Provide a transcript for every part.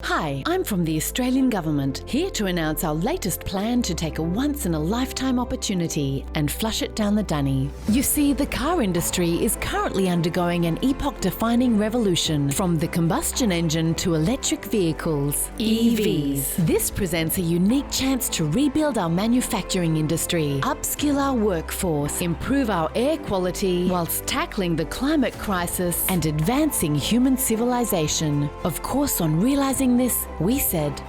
Hi, I'm from the Australian Government, here to announce our latest plan to take a once-in-a-lifetime opportunity and flush it down the dunny. You see, the car industry is currently undergoing an epoch-defining revolution from the combustion engine to electric vehicles, EVs. This presents a unique chance to rebuild our manufacturing industry, upskill our workforce, improve our air quality, whilst tackling the climate crisis and advancing human civilization. Of course, on realising this, we said,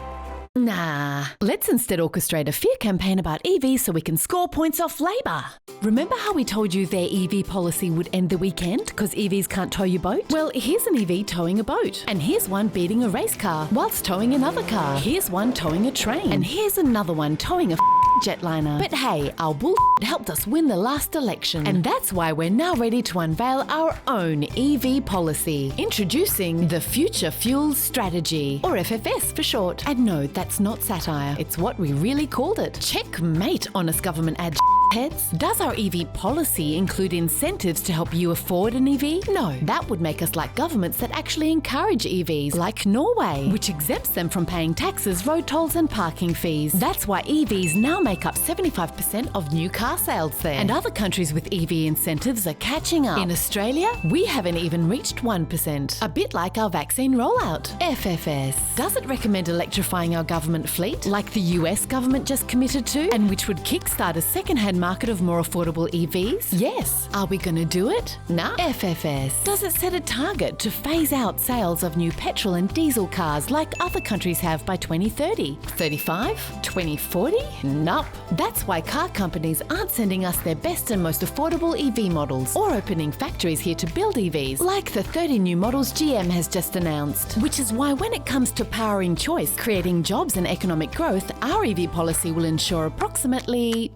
nah, let's instead orchestrate a fear campaign about EVs so we can score points off Labor. Remember how we told you their EV policy would end the weekend because EVs can't tow your boat? Well, here's an EV towing a boat. And here's one beating a race car whilst towing another car. Here's one towing a train. And here's another one towing a jetliner. But hey, our bull helped us win the last election. And that's why we're now ready to unveil our own EV policy. Introducing the Future Fuels Strategy, or FFS for short. And no, that's not satire. It's what we really called it. Checkmate, honest government ad heads. Does our EV policy include incentives to help you afford an EV? No, that would make us like governments that actually encourage EVs, like Norway, which exempts them from paying taxes, road tolls and parking fees. That's why EVs now make up 75% of new car sales there. And other countries with EV incentives are catching up. In Australia, we haven't even reached 1%, a bit like our vaccine rollout. FFS. Does it recommend electrifying our government fleet, like the US government just committed to, and which would kickstart a second-hand market of more affordable EVs? Yes. Are we going to do it? Nah. FFS. Does it set a target to phase out sales of new petrol and diesel cars like other countries have by 2030? 35? 2040? Nope. That's why car companies aren't sending us their best and most affordable EV models or opening factories here to build EVs, like the 30 new models GM has just announced. Which is why when it comes to powering choice, creating jobs and economic growth, our EV policy will ensure approximately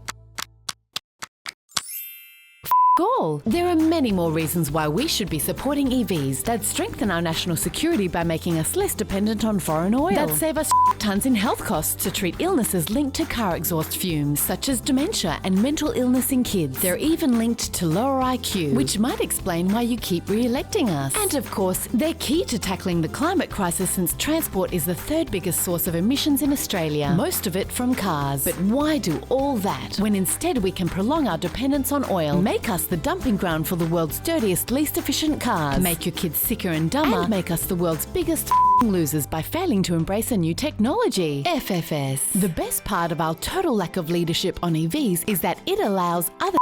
all. There are many more reasons why we should be supporting EVs that strengthen our national security by making us less dependent on foreign oil, that save us tons in health costs to treat illnesses linked to car exhaust fumes, such as dementia and mental illness in kids. They're even linked to lower IQ, which might explain why you keep re-electing us. And of course, they're key to tackling the climate crisis since transport is the third biggest source of emissions in Australia, most of it from cars. But why do all that when instead we can prolong our dependence on oil, make us the dumping ground for the world's dirtiest, least efficient cars, make your kids sicker and dumber, and make us the world's biggest losers by failing to embrace a new technology? FFS. The best part of our total lack of leadership on EVs is that it allows other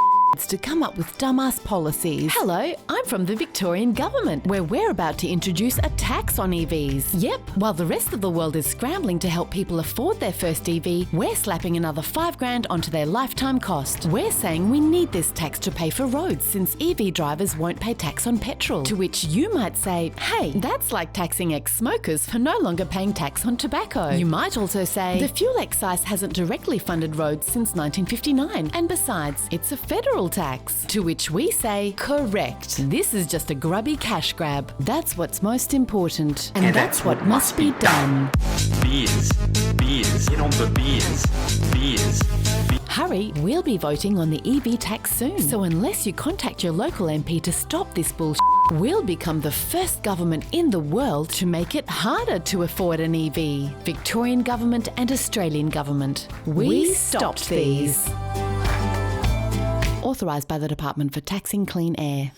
to come up with dumbass policies. Hello, I'm from the Victorian Government, where we're about to introduce a tax on EVs. Yep, while the rest of the world is scrambling to help people afford their first EV, we're slapping another $5,000 onto their lifetime cost. We're saying we need this tax to pay for roads since EV drivers won't pay tax on petrol. To which you might say, hey, that's like taxing ex-smokers for no longer paying tax on tobacco. You might also say, the fuel excise hasn't directly funded roads since 1959, and besides, it's a federal tax. To which we say, correct. This is just a grubby cash grab. That's what's most important. And that's what must be done. Beers. Get on the beers. Hurry, we'll be voting on the EV tax soon. So unless you contact your local MP to stop this bullshit, we'll become the first government in the world to make it harder to afford an EV. Victorian Government and Australian Government. We stopped these. Authorised by the Department for Taxing Clean Air.